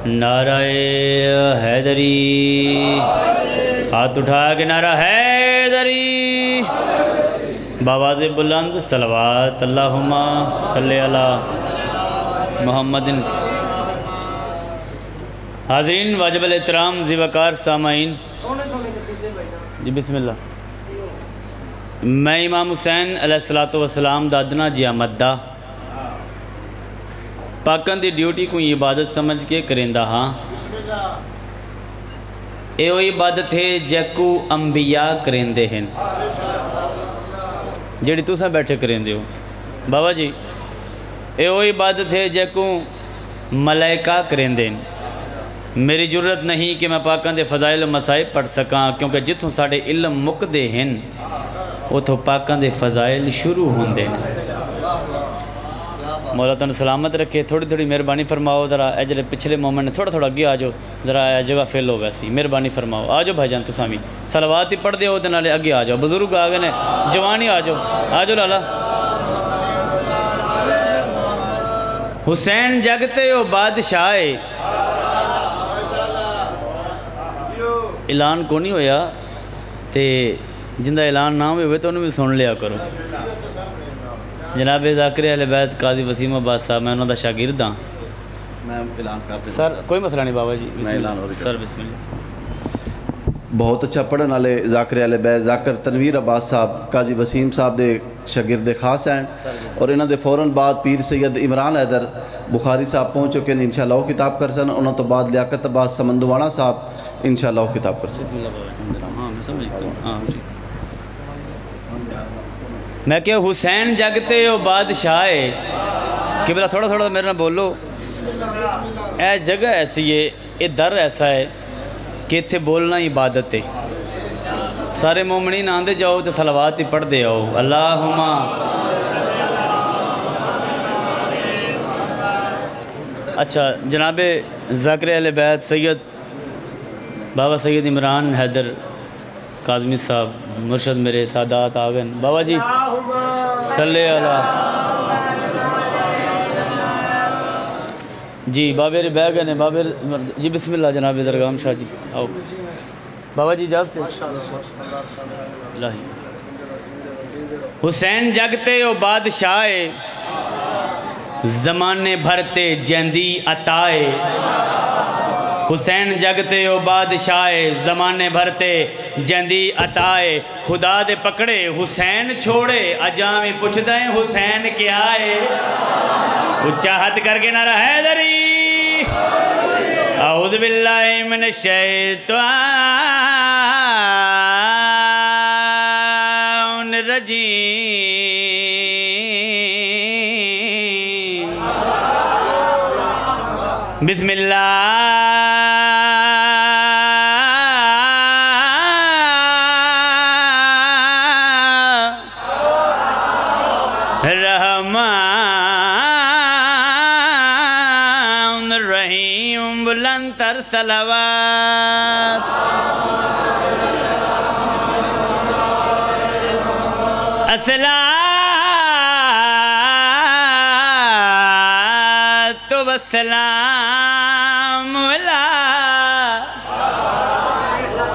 نعرہ حیدری، ہاتھ اٹھا کے نعرہ حیدری، بآواز بلند صلوات اللہم صلی علی محمد۔ حاضرین واجب الاحترام ذیوکار سامعین، جی بسم اللہ۔ میں امام حسین علیہ السلام دا ادنا جی آمد دا پاکن دی ڈیوٹی کو عبادت سمجھ کے کرندہ ہاں۔ اے وہ عبادت ہے جیکو انبیاء کرندے ہیں، جیڑی تُسا بیٹھے کرندے ہو بابا جی۔ اے وہ عبادت ہے جیکو ملائکہ کرندے ہیں۔ میری جرت نہیں کہ میں پاکن دے فضائل و مسائب پڑھ سکاں، کیونکہ جتوں ساڑے علم مکدے ہیں اتھوں پاکن دے فضائل شروع ہوندے ہیں۔ مولا تنو سلامت رکھے، تھوڑی تھوڑی مہربانی فرماؤ، ذرا اجلے پچھلے مومنٹ تھوڑا تھوڑا اگے آجو، ذرا جگہ فیل ہو ویسی مہربانی فرماؤ۔ آجو بھائی جان تسامی صلوات ہی پڑھ دے ہو دنالے اگے آجو، بزرگ آگے نے جوانی آجو، آجو لالا۔ حسین جگتے ہو بادشاہ، اعلان کو نہیں ہویا تے جندہ اعلان نہ ہوئے تو انہوں بھی سن لیا کرو۔ جناب ذاکر اہل بیت قاضی وسیم عباس صاحب، میں انہوں دا شاگرد ہاں۔ میں اعلان کر دیں سر کوئی مسئلہ نہیں بابا جی، میں اعلان ہو رہی سر بسم اللہ۔ بہت اچھا پڑھن والے ذاکر اہل بیت ذاکر تنویر عباس صاحب قاضی وسیم صاحب دے شاگرد خاص ہیں، اور انہوں دے فوراً بعد پیر سید عمران حیدر بخاری صاحب پہنچ چکے ہیں، انشاءاللہ وہ کتاب کر سن۔ انہوں تو بعد لیاقت عباس سمندوانا صاحب انشاءاللہ وہ کتاب کر سن۔ میں کہ حسین جگتے ہو بادشاہ، قبلہ تھوڑا تھوڑا میرے نہ بولو۔ اے جگہ ایسی ہے، اے در ایسا ہے کہ اتھے بولنا عبادت ہے۔ سارے مومنین آندے جاؤ تے صلوات ہی پڑھ دے آؤ، اللہم۔ اچھا جناب ذاکر اہل بیت سید بابا سید عمران حیدر کاظمی صاحب مرشد میرے سادات آگن بابا جی صلی اللہ جی بابر بیگن ہے بابر جی بسم اللہ جناب درگام شاہ جی آؤ بابا جی اجازت ہے۔ حسین جگتے ہو بادشاہ، زمانے بھرتے جیندی عطائے۔ حسین جگتے ہو بادشاہ، زمانے بھرتے جیندی عطائے۔ خدا دے پکڑے حسین چھوڑے، اجامی پوچھ دائیں حسین کیا ہے۔ اچھا حد کر کے نعرہ حیدری، اعوذ باللہ من الشیطان الرجیم، بسم اللہ الرحمن الرحیم، بلند تر صلوات۔ الصلاۃ والسلام علی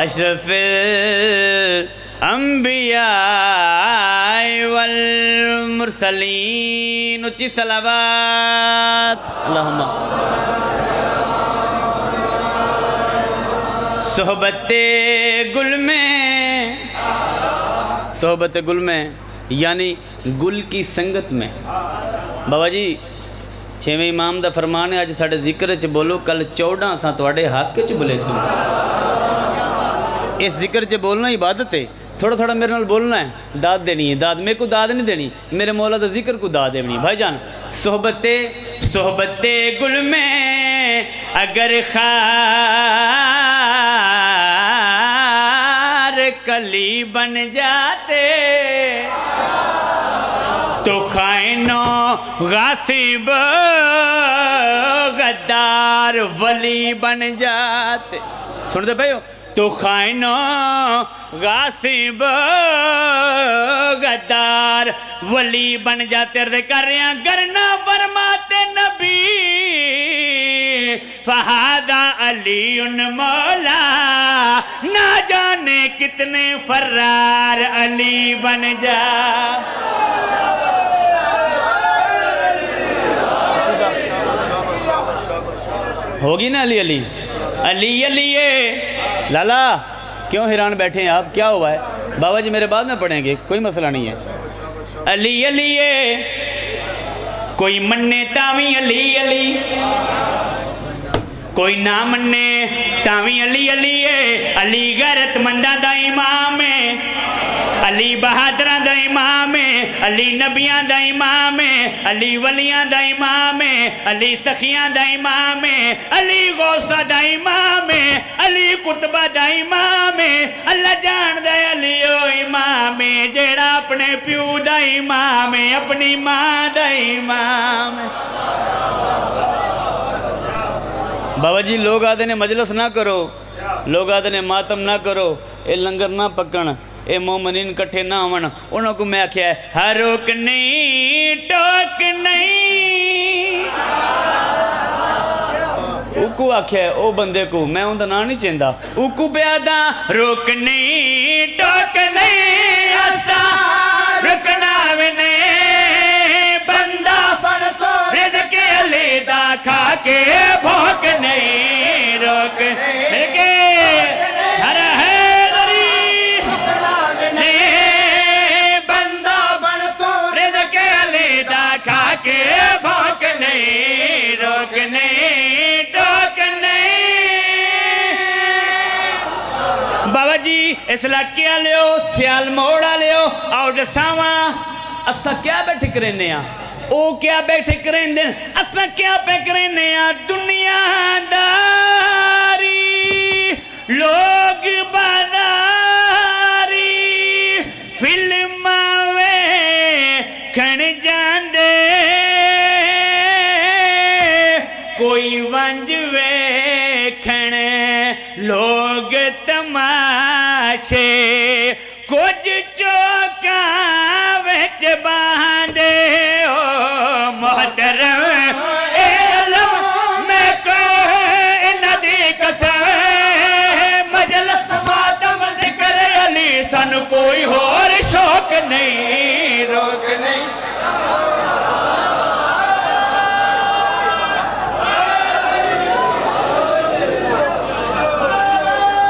اشرف الانبیاء والمرسلین، اچھی صلوات اللہم۔ صحبت گل میں، صحبت گل میں یعنی گل کی سنگت میں۔ بابا جی چھویں امام دا فرمان ہے، آج ساڑھے ذکر چ بولو، کل 14 ساں توڑے حق چ بولے سن۔ اس ذکر چ بولنا عبادت ہے، تھوڑا تھوڑا میرے نال بولنا ہے، داد دینی ہے، داد میں کو داد نہیں دینی، میرے مولا دا ذکر کو داد دینی۔ بھائی جان صحبت گل میں اگر خار کلی بن جاتے تو خائنوں غاصب غدار ولی بن جاتے۔ سنتے بھائیو، تو خائنوں غاصب غدار ولی بن جاتے۔ عرض کر رہے ہیں گر نہ فرماتے نبی فہذا علی مولا نہ جانے کتنے فرار علی بن جا ہوگی نا علی علی علی علی لالا کیوں حیران بیٹھے ہیں آپ کیا ہوا ہے بابا جی میرے بعد میں پڑھیں گے کوئی مسئلہ نہیں ہے علی علی کوئی مننے تاویں علی علی کوئی نہ مننے تاویں علی علی علی غیرت مندہ دا امام ہے علی بہادرہ دا امام ہے علی نبیان دا امام ہے علی ولیان دا امام ہے علی سخیان دا امام ہے علی غوثہ دا امام ہے علی قطبہ دا امام ہے اللہ جان دا علی او امام ہے جیڑا اپنے پیو دا امام ہے اپنی ماں دا امام ہے بابا جی لوگ آدھے نے مجلس نہ کرو لوگ آدھے نے ماتم نہ کرو اے لنگر نہ پکن اے مومنین کٹھے نہ ہون انہوں کو میں کیا ہے ہر روک نہیں ٹوک نہیں اوکو آکھیا ہے او بندے کو میں ان دا نا نہیں چاہندہ اوکو بیادہ روک نہیں ٹوک نہیں ایسا رکنا بھی نہیں بندہ رزق علی دا کھا کے بھوک نہیں روک نہیں ہر حیدری نہیں بندہ رزق علی دا کھا کے بھوک نہیں روک نہیں ٹوک نہیں بابا جی اس علاقے لیو سیال موڑا لیو اور جساواں اسا کیا بیٹھ کرنے ہیں او کیا بیٹھ کرنے ہیں اسا کیا بیٹھ کرنے ہیں دنیا داری لوگ باداری فلم وے کھن جاندے کوئی ونج وے کھن لوگ تماشے کچھ چوکا وچ باندے ہو محترم اے علم میں کوئی ندی قسم مجلس ماتم ذکر علی سن کوئی اور شوق نہیں روک نہیں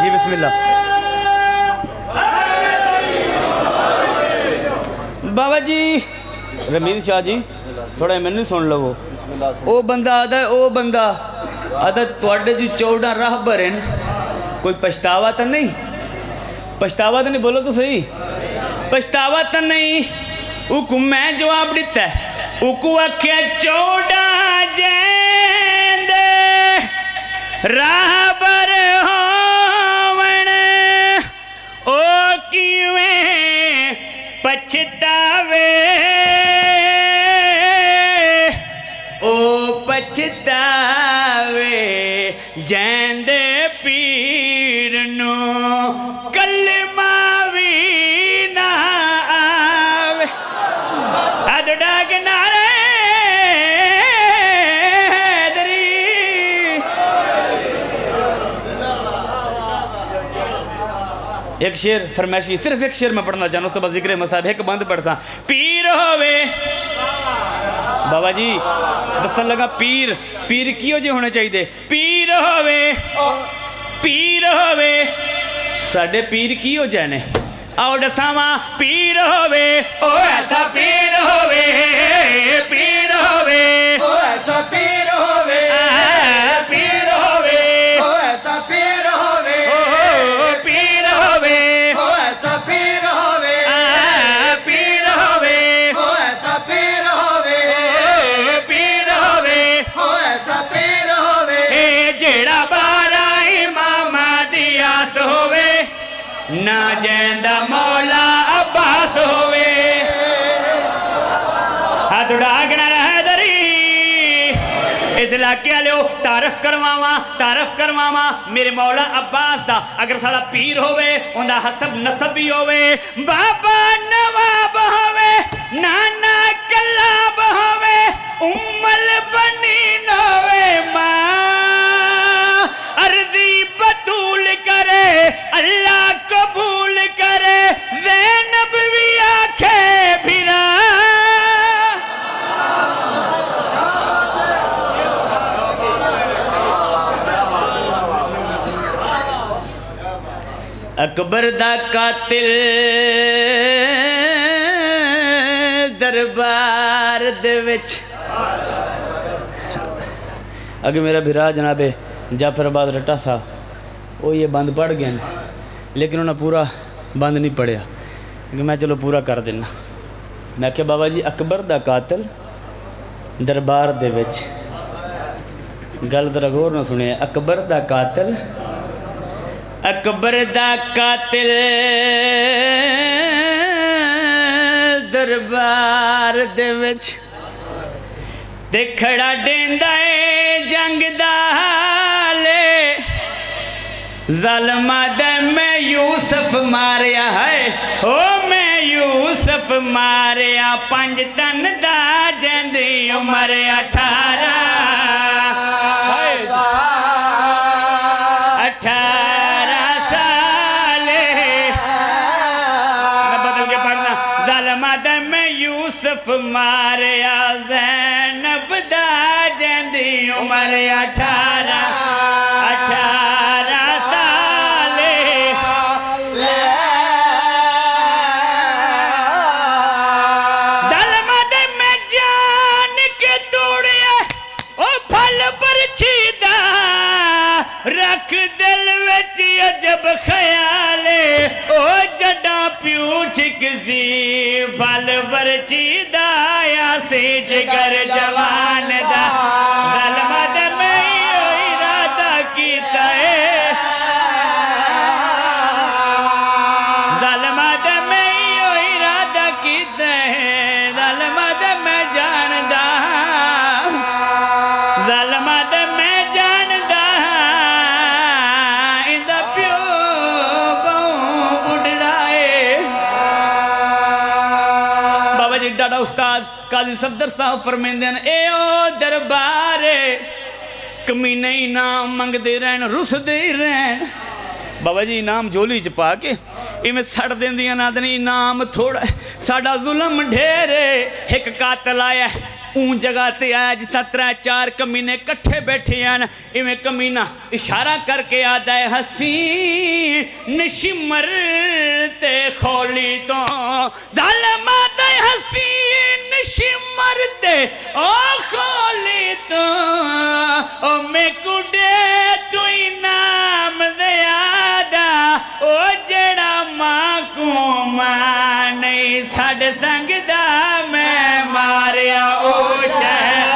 جی بسم اللہ بابا جی رمید شاہ جی تھوڑا میں نہیں سن لو او بندہ آدھا ہے او بندہ آدھا توڑے جو 14 راہ برن کوئی پشتاوا تا نہیں پشتاوا تا نہیں بولو تو صحیح پشتاوا تا نہیں اوکو میں جواب دیتا ہے اوکو اکھے 14 جیندے راہ بر ہون او کیویں پچھتاوے او پچھتاوے جیندے پیرنو کلمہ وی نہ آوے ادھو ڈاگ نارے دری ایک شعر فرمائشی صرف ایک شعر میں پڑھنا چاہوں صبح ذکر مصاب ایک بند پڑھسا پیر ہوئے بابا جی دسن لگا پیر پیر کیوں جے ہونے چاہیے پیر ہوئے ساڑھے پیر کیوں جانے آؤ ڈساواں پیر ہوئے او ایسا پیر ہوئے پیر ہوئے او ایسا پیر ہوئے پیر ہوئے او ایسا پیر ہوئے پیر ہوئے او ایسا پیر ہوئے پیر ہوئے او ایسا پیر ہوئے پیر ہوئے او ایسا پیر ہوئے جیڑا بارہ امام دیاس ہوئے نہ جیندہ مولا عباس ہوئے ہاتھ ڈاگنا رہ دری اس علاقے لیو تعرف کرواما میرے مولا عباس دا اگر ساڑا پیر ہوئے اندہ حسب نصب بھی ہوئے بابا نواب ہوئے نانا کلاب ہوئے امال بنین ہوئے ماں اکبر دا قاتل دربار دے وچ اگر میرا بھرا جناب جعفر آباد رٹا صاحب وہ یہ بند پڑھ گئے لیکن انہوں نے پورا بند نہیں پڑھیا کہ میں چلو پورا کر دینا میں کہ بابا جی اکبر دا قاتل دربار دے وچ گل ذرا غور نہ سنے اکبر دا قاتل دربار دے وچ تے کھڑا ڈیندا اے جنگ دا حالے ظالمہ دے میں یوسف ماریا ہے او میں یوسف ماریا 5 تن دا جندی عمر 18 یوسف ماریا زینب دا جندی عمر 18 سالے ظلمہ دے میں جان کے توڑیا او پھل برچھی دا رکھ دل وچ عجب خیالے او جڈا پیو چھکزی پھل برچی دا یا سی جگر جوان دا ظلمہ دے میں ارادہ کیتا ہے ظلمہ دے میں ارادہ کیتا ہے ظلمہ دے میں جاندہ ظلمہ دے میں جاندہ اندہ پیو باؤں اڑھائے بابا جی ڈاڈا استاد قاضی صفدر صاحب فرمیندے ہیں اے او دربارے کمینے انعام منگ دے رہن رس دے رہن بابا جی انعام جولی چپا کے میں سڑ دیں دیا نا دنی انعام تھوڑا ساڑا ظلم ڈھیرے ایک قاتل آیا ہے اون جگہ تے آیا جتا 3-4 کمینے کٹھے بیٹھے ہیں میں کمینہ اشارہ کر کے آدھا ہے حسین نشمر تے خولی تو ظالمہ تے حسین نشمر تے او خولی تو او میں کڑے تو انام دے آدھا او جڑا ماں کو ماں نہیں ساڑھ سنگ دا میں ماریا او شہر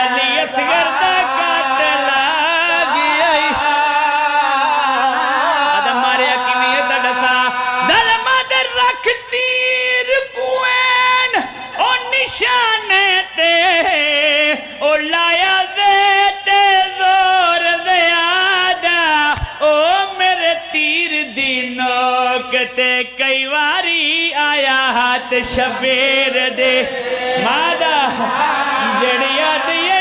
علی اصغر دا قاتل آگیا آدھا ماریا کی نیت ڈسا ظلمہ در رکھ تیر کوئن او نشانے تے او لایا دیتے زور زیادہ او میرے تیر دینوں کتے کئی واری آیا ہاتھ شبیر دے مادہ جڑیا دیا